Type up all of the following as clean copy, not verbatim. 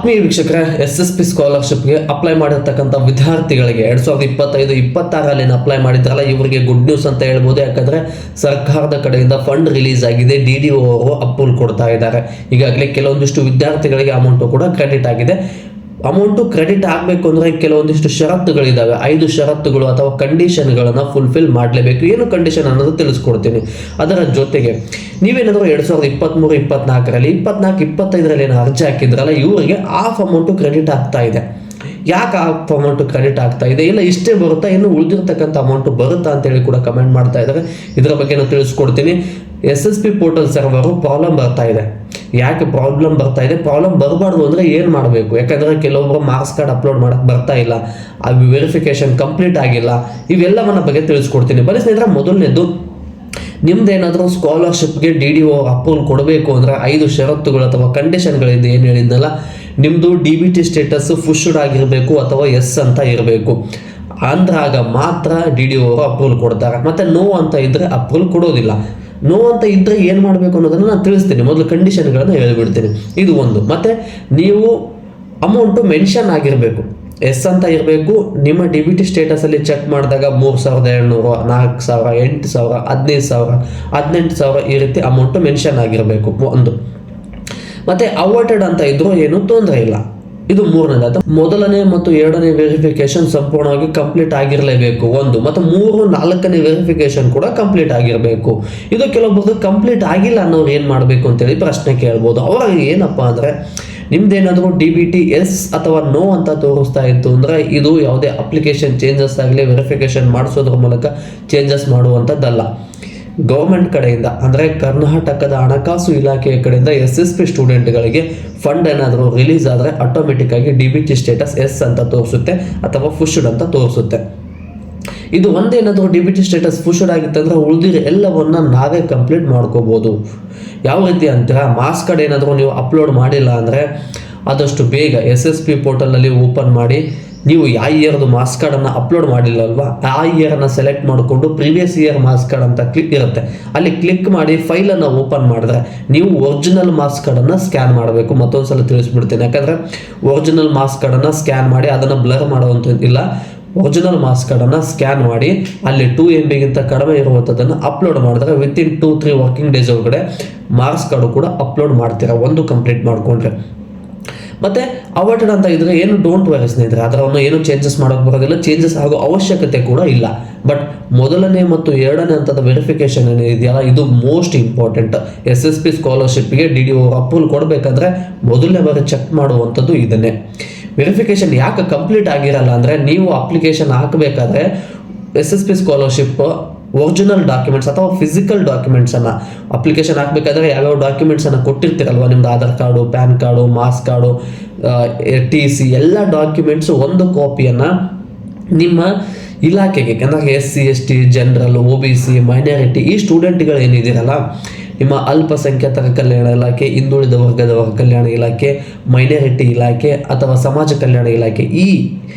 ಆತ್ಮೀಯ ವೀಕ್ಷಕರೇ, SSP ಸ್ಕಾಲರ್ಶಿಪ್ಗೆ apply ಮಾಡಿರ್ತಕ್ಕಂಥ ವಿದ್ಯಾರ್ಥಿಗಳಿಗೆ 2025-26 ಅಪ್ಲೈ ಮಾಡಿದ್ರಲ್ಲ, ಇವರಿಗೆ ಗುಡ್ ನ್ಯೂಸ್ ಅಂತ ಹೇಳ್ಬೋದು. ಯಾಕಂದ್ರೆ ಸರ್ಕಾರದ ಕಡೆಯಿಂದ ಫಂಡ್ ರಿಲೀಸ್ ಆಗಿದೆ. DDO ಅವರು ಅಪ್ರೂವಲ್ ಕೊಡ್ತಾ ಇದ್ದಾರೆ. ಈಗಾಗಲೇ ಕೆಲವೊಂದಿಷ್ಟು ವಿದ್ಯಾರ್ಥಿಗಳಿಗೆ ಅಮೌಂಟ್ ಕೂಡ ಕ್ರೆಡಿಟ್ ಆಗಿದೆ. ಅಮೌಂಟು ಕ್ರೆಡಿಟ್ ಆಗಬೇಕು ಅಂದರೆ ಕೆಲವೊಂದಿಷ್ಟು ಷರತ್ತುಗಳಿದ್ದಾವೆ. 5 ಷರತ್ತುಗಳು ಅಥವಾ ಕಂಡೀಷನ್ಗಳನ್ನು ಫುಲ್ಫಿಲ್ ಮಾಡಲೇಬೇಕು. ಏನು ಕಂಡೀಷನ್ ಅನ್ನೋದು ತಿಳಿಸ್ಕೊಡ್ತೀನಿ. ಅದರ ಜೊತೆಗೆ ನೀವೇನಾದರೂ 2023-24ರಲ್ಲಿ 24-25ರಲ್ಲಿ ಏನು ಅರ್ಜಿ ಹಾಕಿದ್ರಲ್ಲ, ಇವರಿಗೆ ಹಾಫ್ ಅಮೌಂಟು ಕ್ರೆಡಿಟ್ ಆಗ್ತಾ ಇದೆ. ಯಾಕೆ ಹಾಫ್ ಅಮೌಂಟ್ ಕ್ರೆಡಿಟ್ ಆಗ್ತಾ ಇದೆ, ಇಲ್ಲ ಇಷ್ಟೇ ಬರುತ್ತಾ, ಇನ್ನು ಉಳಿದಿರ್ತಕ್ಕಂಥ ಅಮೌಂಟ್ ಬರುತ್ತಾ ಅಂತೇಳಿ ಕೂಡ ಕಮೆಂಟ್ ಮಾಡ್ತಾ ಇದ್ದಾರೆ. ಇದರ ಬಗ್ಗೆ ನಾನು ತಿಳಿಸ್ಕೊಡ್ತೀನಿ. SSP ಪೋರ್ಟಲ್ ಸರ್ವರು ಪ್ರಾಬ್ಲಮ್ ಬರ್ತಾ ಇದೆ. ಯಾಕೆ ಪ್ರಾಬ್ಲಮ್ ಬರ್ತಾ ಇದೆ, ಪ್ರಾಬ್ಲಮ್ ಬರಬಾರ್ದು ಅಂದರೆ ಏನು ಮಾಡಬೇಕು? ಯಾಕಂದರೆ ಕೆಲವೊಬ್ಬರು ಮಾರ್ಕ್ಸ್ ಕಾರ್ಡ್ ಅಪ್ಲೋಡ್ ಮಾಡೋಕ್ಕೆ ಬರ್ತಾ ಇಲ್ಲ, ಅದು ವೆರಿಫಿಕೇಶನ್ ಕಂಪ್ಲೀಟ್ ಆಗಿಲ್ಲ. ಇವೆಲ್ಲವನ್ನ ಬಗ್ಗೆ ತಿಳಿಸ್ಕೊಡ್ತೀನಿ. ಬನ್ನಿ ಸ್ನೇಹಿತರೆ, ಮೊದಲನೇದು, ನಿಮ್ದೇನಾದರೂ ಸ್ಕಾಲರ್ಶಿಪ್ಗೆ DDO ಅಪ್ರೂವಲ್ ಕೊಡಬೇಕು ಅಂದರೆ 5 ಷರತ್ತುಗಳು ಅಥವಾ ಕಂಡೀಷನ್ಗಳಿಂದ ಏನು ಹೇಳಿದ್ನಲ್ಲ, ನಿಮ್ಮದು DBT ಸ್ಟೇಟಸ್ ಪುಷ್ಡ್ ಆಗಿರಬೇಕು ಅಥವಾ ಎಸ್ ಅಂತ ಇರಬೇಕು. ಅಂದ್ರಾಗ ಮಾತ್ರ DDO ಅವರು ಅಪ್ರೂವಲ್ ಕೊಡ್ತಾರೆ. ಮತ್ತು ನೋ ಅಂತ ಇದ್ದರೆ ಅಪ್ರೂವಲ್ ಕೊಡೋದಿಲ್ಲ. ನೋ ಅಂತ ಇದ್ದರೆ ಏನು ಮಾಡಬೇಕು ಅನ್ನೋದನ್ನು ನಾನು ತಿಳಿಸ್ತೀನಿ. ಮೊದಲು ಕಂಡೀಷನ್ಗಳನ್ನು ಹೇಳಿಬಿಡ್ತೀನಿ. ಇದು ಒಂದು. ಮತ್ತು ನೀವು ಅಮೌಂಟು ಮೆನ್ಷನ್ ಆಗಿರಬೇಕು, ಎಸ್ ಅಂತ ಇರಬೇಕು. ನಿಮ್ಮ DBT ಸ್ಟೇಟಸಲ್ಲಿ ಚೆಕ್ ಮಾಡಿದಾಗ 3,700, 4,000, 8,000, 15,000, 18,000 ಈ ರೀತಿ ಅಮೌಂಟು ಮೆನ್ಷನ್ ಆಗಿರಬೇಕು. ಒಂದು. ಮತ್ತು ಅವಾರ್ಟೆಡ್ ಅಂತ ಇದ್ರೂ ಏನೂ ತೊಂದರೆ ಇಲ್ಲ. ಇದು ಮೂರನೇದಾದ. ಮೊದಲನೇ ಮತ್ತು ಎರಡನೇ ವೆರಿಫಿಕೇಶನ್ ಸಂಪೂರ್ಣವಾಗಿ ಕಂಪ್ಲೀಟ್ ಆಗಿರಲೇಬೇಕು. ಒಂದು. ಮತ್ತು 3, 4ನೇ ವೆರಿಫಿಕೇಶನ್ ಕೂಡ ಕಂಪ್ಲೀಟ್ ಆಗಿರಬೇಕು. ಇದು ಕೆಲವೊಬ್ಬರು ಕಂಪ್ಲೀಟ್ ಆಗಿಲ್ಲ ಅನ್ನೋರು ಏನು ಮಾಡಬೇಕು ಅಂತೇಳಿ ಪ್ರಶ್ನೆ ಕೇಳ್ಬೋದು. ಅವ್ರಿಗೆ ಏನಪ್ಪ ಅಂದರೆ, ನಿಮ್ದೇನಾದರೂ DBT ಎಸ್ ಅಥವಾ ನೋ ಅಂತ ತೋರಿಸ್ತಾ ಇತ್ತು ಅಂದರೆ ಇದು ಯಾವುದೇ ಅಪ್ಲಿಕೇಶನ್ ಚೇಂಜಸ್ ಆಗಲಿ ವೆರಿಫಿಕೇಶನ್ ಮಾಡಿಸೋದ್ರ ಮೂಲಕ ಚೇಂಜಸ್ ಮಾಡುವಂಥದ್ದಲ್ಲ. ಗೌರ್ಮೆಂಟ್ ಕಡೆಯಿಂದ ಅಂದರೆ ಕರ್ನಾಟಕದ ಹಣಕಾಸು ಇಲಾಖೆಯ ಕಡೆಯಿಂದ SSP ಸ್ಟೂಡೆಂಟ್ಗಳಿಗೆ ಫಂಡ್ ಏನಾದರೂ ರಿಲೀಸ್ ಆದರೆ ಆಟೋಮೆಟಿಕ್ ಆಗಿ DBT ಸ್ಟೇಟಸ್ ಎಸ್ ಅಂತ ತೋರಿಸುತ್ತೆ ಅಥವಾ ಪುಷ್ಡ್ ಅಂತ ತೋರಿಸುತ್ತೆ. ಇದು ಒಂದೇನಾದರೂ DBT ಸ್ಟೇಟಸ್ ಪುಷ್ಡ್ ಆಗಿತ್ತಂದ್ರೆ ಉಳಿದಿರೋ ಎಲ್ಲವನ್ನ ನಾವೇ ಕಂಪ್ಲೀಟ್ ಮಾಡ್ಕೋಬೋದು. ಯಾವ ರೀತಿ ಅಂತೀರಾ, ಮಾರ್ಕ್ಸ್ ಕಾರ್ಡ್ ಏನಾದರೂ ನೀವು ಅಪ್ಲೋಡ್ ಮಾಡಿಲ್ಲ ಅಂದರೆ ಆದಷ್ಟು ಬೇಗ SSP ಪೋರ್ಟಲ್ನಲ್ಲಿ ಓಪನ್ ಮಾಡಿ, ನೀವು ಯಾವ ಇಯರ್ದು ಮಾರ್ಕ್ಸ್ ಕಾರ್ಡನ್ನು ಅಪ್ಲೋಡ್ ಮಾಡಿಲ್ಲ ಅಲ್ವಾ, ಆ ಇಯರನ್ನು ಸೆಲೆಕ್ಟ್ ಮಾಡಿಕೊಂಡು ಪ್ರೀವಿಯಸ್ ಇಯರ್ ಮಾರ್ಕ್ಸ್ ಕಾರ್ಡ್ ಅಂತ ಕ್ಲಿಕ್ ಇರುತ್ತೆ, ಅಲ್ಲಿ ಕ್ಲಿಕ್ ಮಾಡಿ ಫೈಲನ್ನು ಓಪನ್ ಮಾಡಿದ್ರೆ ನೀವು ಒರಿಜಿನಲ್ ಮಾರ್ಕ್ಸ್ ಕಾರ್ಡನ್ನು ಸ್ಕ್ಯಾನ್ ಮಾಡಬೇಕು. ಮತ್ತೊಂದು ಸಲ ತಿಳಿಸ್ಬಿಡ್ತೀನಿ. ಯಾಕಂದರೆ ಒರಿಜಿನಲ್ ಮಾರ್ಕ್ಸ್ ಕಾರ್ಡನ್ನು ಸ್ಕ್ಯಾನ್ ಮಾಡಿ ಅದನ್ನು ಬ್ಲರ್ ಮಾಡುವಂಥದ್ದಿಲ್ಲ. ಒರಿಜಿನಲ್ ಮಾರ್ಕ್ಸ್ ಕಾರ್ಡನ್ನು ಸ್ಕ್ಯಾನ್ ಮಾಡಿ ಅಲ್ಲಿ 2 MB ಕಡಿಮೆ ಇರುವಂಥದ್ದನ್ನು ಅಪ್ಲೋಡ್ ಮಾಡಿದ್ರೆ ವಿತಿನ್ 2-3 ವರ್ಕಿಂಗ್ ಡೇಸ್ ಒಳಗಡೆ ಮಾರ್ಕ್ಸ್ ಕಾರ್ಡು ಕೂಡ ಅಪ್ಲೋಡ್ ಮಾಡ್ತೀರಾ, ಒಂದು ಕಂಪ್ಲೀಟ್ ಮಾಡಿಕೊಂಡ್ರೆ. ಮತ್ತು ಅವಾರ್ಟೆಡ್ ಅಂತ ಇದ್ರೆ ಏನು ಡೋಂಟ್ ವರಿ ಸ್ನೇಹಿತರೆ, ಅದರನ್ನು ಏನು ಚೇಂಜಸ್ ಮಾಡೋಕ್ಕೆ ಬರೋದಿಲ್ಲ, ಚೇಂಜಸ್ ಆಗೋ ಅವಶ್ಯಕತೆ ಕೂಡ ಇಲ್ಲ. ಬಟ್ ಮೊದಲನೇ ಮತ್ತು ಎರಡನೇ ಹಂತದ ವೆರಿಫಿಕೇಶನ್ ಏನಿದೆಯಲ್ಲ, ಇದು ಮೋಸ್ಟ್ ಇಂಪಾರ್ಟೆಂಟ್. SSP ಸ್ಕಾಲರ್ಶಿಪ್ಗೆ DDO ಅಪ್ರೂವಲ್ ಕೊಡಬೇಕಂದ್ರೆ ಮೊದಲನೇ ಬಾರಿ ಚೆಕ್ ಮಾಡುವಂಥದ್ದು ಇದನ್ನೇ. ವೆರಿಫಿಕೇಶನ್ ಯಾಕೆ ಕಂಪ್ಲೀಟ್ ಆಗಿರಲ್ಲ ಅಂದರೆ, ನೀವು ಅಪ್ಲಿಕೇಶನ್ ಹಾಕಬೇಕಾದ್ರೆ SSP ಸ್ಕಾಲರ್ಶಿಪ್ ಒರಿಜಿನಲ್ ಡಾಕ್ಯುಮೆಂಟ್ಸ್ ಅಥವಾ ಫಿಸಿಕಲ್ ಡಾಕ್ಯುಮೆಂಟ್ಸನ್ನು ಅಪ್ಲಿಕೇಶನ್ ಹಾಕಬೇಕಾದ್ರೆ ಯಾವ್ಯಾವ ಡಾಕ್ಯುಮೆಂಟ್ಸನ್ನು ಕೊಟ್ಟಿರ್ತೀರಲ್ವ, ನಿಮ್ಮದು Aadhaar card, PAN card, marks card, TC ಎಲ್ಲ ಡಾಕ್ಯುಮೆಂಟ್ಸು ಒಂದು ಕಾಪಿಯನ್ನು ನಿಮ್ಮ ಇಲಾಖೆಗೆ, ಅಂದರೆ SC ST general, OBC, minority ಈ ಸ್ಟೂಡೆಂಟ್ಗಳು ಏನಿದ್ದೀರಲ್ಲ, ನಿಮ್ಮ ಅಲ್ಪಸಂಖ್ಯಾತರ ಕಲ್ಯಾಣ ಇಲಾಖೆ, ಹಿಂದುಳಿದ ವರ್ಗದವರ ಕಲ್ಯಾಣ ಇಲಾಖೆ, ಮೈನಾರಿಟಿ ಇಲಾಖೆ ಅಥವಾ ಸಮಾಜ ಕಲ್ಯಾಣ ಇಲಾಖೆ, ಈ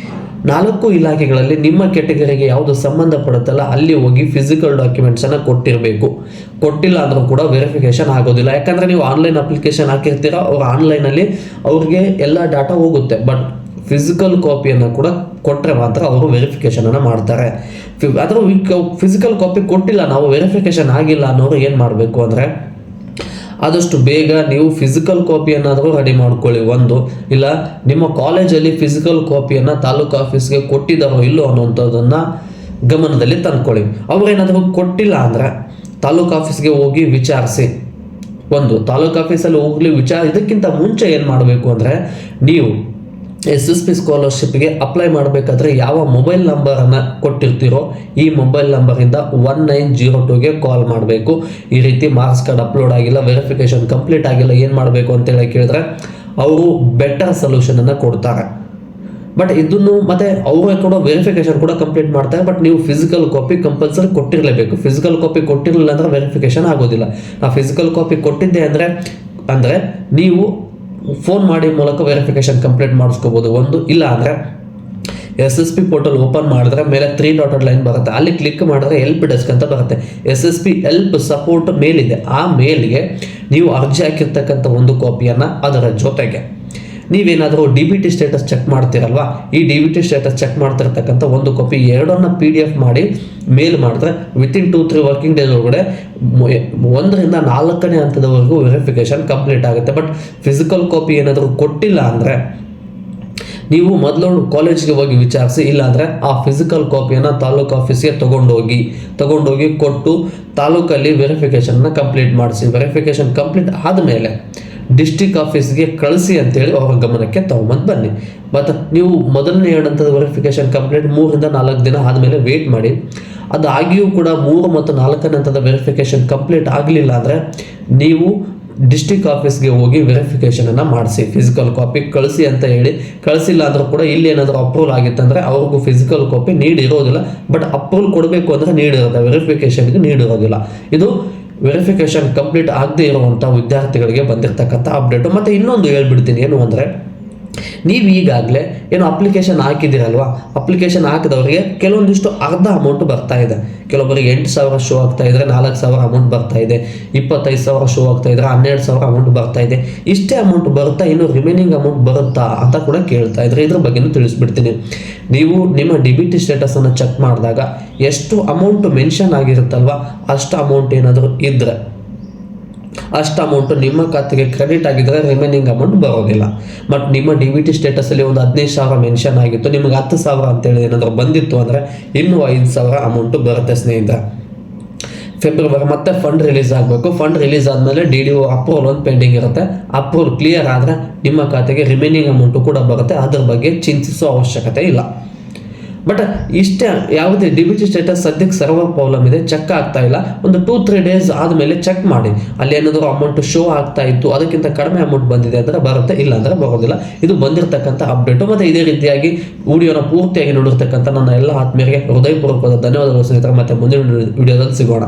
4 ಇಲಾಖೆಗಳಲ್ಲಿ ನಿಮ್ಮ ಕೆಟಗರಿಗೆ ಯಾವುದು ಸಂಬಂಧಪಡುತ್ತಲ್ಲ ಅಲ್ಲಿ ಹೋಗಿ ಫಿಸಿಕಲ್ ಡಾಕ್ಯುಮೆಂಟ್ಸನ್ನು ಕೊಟ್ಟಿರಬೇಕು. ಕೊಟ್ಟಿಲ್ಲ ಅಂದರೂ ಕೂಡ ವೆರಿಫಿಕೇಶನ್ ಆಗೋದಿಲ್ಲ. ಯಾಕಂದರೆ ನೀವು ಆನ್ಲೈನ್ ಅಪ್ಲಿಕೇಶನ್ ಹಾಕಿರ್ತೀರ, ಅವ್ರು ಆನ್ಲೈನಲ್ಲಿ ಅವ್ರಿಗೆ ಎಲ್ಲ ಡಾಟಾ ಹೋಗುತ್ತೆ. ಬಟ್ ಫಿಸಿಕಲ್ ಕಾಪಿಯನ್ನು ಕೂಡ ಕೊಟ್ಟರೆ ಮಾತ್ರ ಅವರು ವೆರಿಫಿಕೇಷನನ್ನು ಮಾಡ್ತಾರೆ. ಅದರ ಫಿಸಿಕಲ್ ಕಾಪಿ ಕೊಟ್ಟಿಲ್ಲ, ನಾವು ವೆರಿಫಿಕೇಶನ್ ಆಗಿಲ್ಲ ಅನ್ನೋರು ಏನು ಮಾಡಬೇಕು ಅಂದರೆ, ಆದಷ್ಟು ಬೇಗ ನೀವು ಫಿಸಿಕಲ್ ಕಾಪಿಯನ್ನಾದರೂ ರೆಡಿ ಮಾಡ್ಕೊಳ್ಳಿ. ಒಂದು. ಇಲ್ಲ ನಿಮ್ಮ ಕಾಲೇಜಲ್ಲಿ ಫಿಸಿಕಲ್ ಕಾಪಿಯನ್ನು ತಾಲೂಕು ಆಫೀಸ್ಗೆ ಕೊಟ್ಟಿದ್ದಾರೋ ಇಲ್ಲೋ ಅನ್ನೋಂಥದ್ದನ್ನು ಗಮನದಲ್ಲಿ ತಂದ್ಕೊಳ್ಳಿ. ಅವ್ರೇನಾದರೂ ಕೊಟ್ಟಿಲ್ಲ ಅಂದರೆ ತಾಲೂಕು ಆಫೀಸ್ಗೆ ಹೋಗಿ ವಿಚಾರಿಸಿ. ಒಂದು. ತಾಲೂಕು ಆಫೀಸಲ್ಲಿ ಹೋಗಲಿ ಇದಕ್ಕಿಂತ ಮುಂಚೆ ಏನು ಮಾಡಬೇಕು ಅಂದರೆ, ನೀವು SSP ಸ್ಕಾಲರ್ಶಿಪ್ಗೆ ಅಪ್ಲೈ ಮಾಡಬೇಕಾದ್ರೆ ಯಾವ ಮೊಬೈಲ್ ನಂಬರನ್ನು ಕೊಟ್ಟಿರ್ತೀರೋ ಈ ಮೊಬೈಲ್ ನಂಬರಿಂದ 1902ಗೆ ಕಾಲ್ ಮಾಡಬೇಕು. ಈ ರೀತಿ ಮಾರ್ಕ್ಸ್ ಕಾರ್ಡ್ ಅಪ್ಲೋಡ್ ಆಗಿಲ್ಲ, ವೆರಿಫಿಕೇಶನ್ ಕಂಪ್ಲೀಟ್ ಆಗಿಲ್ಲ, ಏನು ಮಾಡಬೇಕು ಅಂತೇಳಿ ಕೇಳಿದ್ರೆ ಅವರು ಬೆಟರ್ ಸೊಲ್ಯೂಷನನ್ನು ಕೊಡ್ತಾರೆ. ಬಟ್ ಇದನ್ನು ಮತ್ತೆ ಅವರೇ ಕೂಡ ವೆರಿಫಿಕೇಶನ್ ಕೂಡ ಕಂಪ್ಲೀಟ್ ಮಾಡ್ತಾರೆ. ಬಟ್ ನೀವು ಫಿಸಿಕಲ್ ಕಾಪಿ ಕಂಪಲ್ಸರಿ ಕೊಟ್ಟಿರಲೇಬೇಕು. ಫಿಸಿಕಲ್ ಕಾಪಿ ಕೊಟ್ಟಿರಲಿಲ್ಲ ಅಂದರೆ ವೆರಿಫಿಕೇಶನ್ ಆಗೋದಿಲ್ಲ. ಆ ಫಿಸಿಕಲ್ ಕಾಪಿ ಕೊಟ್ಟಿದ್ದೆ ಅಂದರೆ ನೀವು ಫೋನ್ ಮಾಡಿ ಮೂಲಕ ವೆರಿಫಿಕೇಶನ್ ಕಂಪ್ಲೀಟ್ ಮಾಡಿಸ್ಕೋಬೋದು. ಒಂದು. ಇಲ್ಲ ಅಂದರೆ SSP ಪೋರ್ಟಲ್ ಓಪನ್ ಮಾಡಿದ್ರೆ ಮೇಲೆ 3 ಡಾಟೆಡ್ ಲೈನ್ ಬರುತ್ತೆ, ಅಲ್ಲಿ ಕ್ಲಿಕ್ ಮಾಡಿದ್ರೆ ಹೆಲ್ಪ್ ಡೆಸ್ಕ್ ಅಂತ ಬರುತ್ತೆ. SSP ಹೆಲ್ಪ್ ಸಪೋರ್ಟ್ ಮೇಲ್ ಇದೆ, ಆ ಮೇಲ್ಗೆ ನೀವು ಅರ್ಜಿ ಹಾಕಿರ್ತಕ್ಕಂಥ ಒಂದು ಕಾಪಿಯನ್ನು ಅದರ ಜೊತೆಗೆ ನೀವೇನಾದರೂ DBT ಸ್ಟೇಟಸ್ ಚೆಕ್ ಮಾಡ್ತೀರಲ್ವಾ, ಈ DBT ಸ್ಟೇಟಸ್ ಚೆಕ್ ಮಾಡ್ತಿರ್ತಕ್ಕಂಥ ಒಂದು ಕಾಪಿ ಎರಡನ್ನ PDF ಮಾಡಿ ಮೇಲ್ ಮಾಡಿದ್ರೆ ವಿತಿನ್ 2-3 ವರ್ಕಿಂಗ್ ಡೇಸ್ ಒಳಗಡೆ 1ರಿಂದ 4ನೇ ಹಂತದವರೆಗೂ ವೆರಿಫಿಕೇಶನ್ ಕಂಪ್ಲೀಟ್ ಆಗುತ್ತೆ. ಬಟ್ ಫಿಸಿಕಲ್ ಕಾಪಿ ಏನಾದರೂ ಕೊಟ್ಟಿಲ್ಲ ಅಂದರೆ ನೀವು ಮೊದಲು ಕಾಲೇಜ್ಗೆ ಹೋಗಿ ವಿಚಾರಿಸಿ, ಇಲ್ಲಾಂದರೆ ಆ ಫಿಸಿಕಲ್ ಕಾಪಿಯನ್ನು ತಾಲೂಕು ಆಫೀಸ್ಗೆ ತಗೊಂಡೋಗಿ ಕೊಟ್ಟು ತಾಲೂಕಲ್ಲಿ ವೆರಿಫಿಕೇಷನ್ನ ಕಂಪ್ಲೀಟ್ ಮಾಡಿಸಿ. ವೆರಿಫಿಕೇಷನ್ ಕಂಪ್ಲೀಟ್ ಆದಮೇಲೆ ಡಿಸ್ಟಿಕ್ ಆಫೀಸ್ಗೆ ಕಳಿಸಿ ಅಂತೇಳಿ ಅವರ ಗಮನಕ್ಕೆ ತಗೊಂಬಂದು ಬನ್ನಿ. ಮತ್ತು ನೀವು ಮೊದಲನೇ ಹಂತದ ವೆರಿಫಿಕೇಷನ್ ಕಂಪ್ಲೀಟ್ 3ರಿಂದ 4 ದಿನ ಆದಮೇಲೆ ವೇಟ್ ಮಾಡಿ. ಅದಾಗಿಯೂ ಕೂಡ 3 ಮತ್ತು 4ನೇ ಹಂತದ ವೆರಿಫಿಕೇಷನ್ ಕಂಪ್ಲೀಟ್ ಆಗಲಿಲ್ಲ ಅಂದರೆ ನೀವು ಡಿಸ್ಟಿಕ್ ಆಫೀಸ್ಗೆ ಹೋಗಿ ವೆರಿಫಿಕೇಷನನ್ನು ಮಾಡಿಸಿ, ಫಿಸಿಕಲ್ ಕಾಪಿ ಕಳಿಸಿ ಅಂತ ಹೇಳಿ. ಕಳಿಸಿಲ್ಲ ಅಂದರೂ ಕೂಡ ಇಲ್ಲಿ ಏನಾದರೂ ಅಪ್ರೂವಲ್ ಆಗಿತ್ತಂದರೆ ಅವ್ರಿಗೂ ಫಿಸಿಕಲ್ ಕಾಪಿ ನೀಡಿರೋದಿಲ್ಲ, ಬಟ್ ಅಪ್ರೂವಲ್ ಕೊಡಬೇಕು ಅಂದರೆ ನೀಡಿರುತ್ತೆ, ವೆರಿಫಿಕೇಷನ್ಗೆ ನೀಡಿರೋದಿಲ್ಲ. ಇದು ವೆರಿಫಿಕೇಷನ್ ಕಂಪ್ಲೀಟ್ ಆಗದೆ ಇರುವಂಥ ವಿದ್ಯಾರ್ಥಿಗಳಿಗೆ ಬಂದಿರತಕ್ಕಂಥ ಅಪ್ಡೇಟು. ಮತ್ತು ಇನ್ನೊಂದು ಹೇಳ್ಬಿಡ್ತೀನಿ, ಏನು ಅಂದರೆ ನೀವು ಈಗಾಗಲೇ ಏನು ಅಪ್ಲಿಕೇಶನ್ ಹಾಕಿದ್ದೀರಲ್ವಾ, ಅಪ್ಲಿಕೇಶನ್ ಹಾಕಿದವರಿಗೆ ಕೆಲವೊಂದಿಷ್ಟು ಅರ್ಧ ಅಮೌಂಟ್ ಬರ್ತಾ ಇದೆ. ಕೆಲವೊಬ್ಬರಿಗೆ 8,000 ಶೋ ಆಗ್ತಾ ಇದ್ರೆ 4,000 ಅಮೌಂಟ್ ಬರ್ತಾ ಇದೆ, 25,000 ಶೋ ಆಗ್ತಾ ಇದ್ರೆ 12,000 ಅಮೌಂಟ್ ಬರ್ತಾ ಇದೆ. ಇಷ್ಟೇ ಅಮೌಂಟ್ ಬರುತ್ತಾ, ಇನ್ನು ರಿಮೈನಿಂಗ್ ಅಮೌಂಟ್ ಬರುತ್ತಾ ಅಂತ ಕೂಡ ಕೇಳ್ತಾ ಇದ್ರೆ ಇದ್ರ ಬಗ್ಗೆನೂ ತಿಳಿಸ್ಬಿಡ್ತೀನಿ. ನೀವು ನಿಮ್ಮ DBT ಸ್ಟೇಟಸನ್ನು ಚೆಕ್ ಮಾಡಿದಾಗ ಎಷ್ಟು ಅಮೌಂಟ್ ಮೆನ್ಷನ್ ಆಗಿರುತ್ತಲ್ವ, ಅಷ್ಟು ಅಮೌಂಟ್ ಏನಾದರೂ ಇದ್ದರೆ ಅಷ್ಟು ಅಮೌಂಟು ನಿಮ್ಮ ಖಾತೆಗೆ ಕ್ರೆಡಿಟ್ ಆಗಿದ್ದರೆ ರಿಮೈನಿಂಗ್ ಅಮೌಂಟ್ ಬರೋದಿಲ್ಲ. ಬಟ್ ನಿಮ್ಮ DBT ಸ್ಟೇಟಸಲ್ಲಿ ಒಂದು 15,000 ಮೆನ್ಷನ್ ಆಗಿತ್ತು, ನಿಮಗೆ 10,000 ಅಂತೇಳಿ ಏನಾದರೂ ಬಂದಿತ್ತು ಅಂದರೆ ಇನ್ನೂ 5,000 ಅಮೌಂಟು ಬರುತ್ತೆ ಸ್ನೇಹಿತರೆ. ಫೆಬ್ರವರಿ ಮತ್ತೆ ಫಂಡ್ ರಿಲೀಸ್ ಆಗಬೇಕು. ಫಂಡ್ ರಿಲೀಸ್ ಆದಮೇಲೆ DDO ಅಪ್ರೂವಲ್ ಒಂದು ಪೆಂಡಿಂಗ್ ಇರುತ್ತೆ. ಅಪ್ರೂವಲ್ ಕ್ಲಿಯರ್ ಆದರೆ ನಿಮ್ಮ ಖಾತೆಗೆ ರಿಮೈನಿಂಗ್ ಅಮೌಂಟು ಕೂಡ ಬರುತ್ತೆ. ಅದ್ರ ಬಗ್ಗೆ ಚಿಂತಿಸೋ ಅವಶ್ಯಕತೆ ಇಲ್ಲ. ಬಟ್ ಇಷ್ಟೇ, ಯಾವುದೇ DBT ಸ್ಟೇಟಸ್ ಸದ್ಯಕ್ಕೆ ಸರ್ವರ್ ಪ್ರಾಬ್ಲಮ್ ಇದೆ, ಚೆಕ್ ಆಗ್ತಾ ಇಲ್ಲ. ಒಂದು 2-3 ಡೇಸ್ ಆದಮೇಲೆ ಚೆಕ್ ಮಾಡಿ, ಅಲ್ಲಿ ಏನಾದರೂ ಅಮೌಂಟ್ ಶೋ ಆಗ್ತಾ ಇತ್ತು, ಅದಕ್ಕಿಂತ ಕಡಿಮೆ ಅಮೌಂಟ್ ಬಂದಿದೆ ಅಂದರೆ ಬರುತ್ತೆ, ಇಲ್ಲ ಅಂದರೆ ಬರೋದಿಲ್ಲ. ಇದು ಬಂದಿರತಕ್ಕಂಥ ಅಪ್ಡೇಟು. ಮತ್ತು ಇದೇ ರೀತಿಯಾಗಿ ವಿಡಿಯೋನ ಪೂರ್ತಿಯಾಗಿ ನೋಡಿರ್ತಕ್ಕಂಥ ನನ್ನ ಎಲ್ಲ ಆತ್ಮೀಯರಿಗೆ ಹೃದಯಪೂರ್ವಕವಾದ ಧನ್ಯವಾದಗಳು ಸ್ನೇಹಿತರೆ. ಮತ್ತು ಮುಂದಿನ ವಿಡಿಯೋದಲ್ಲಿ ಸಿಗೋಣ.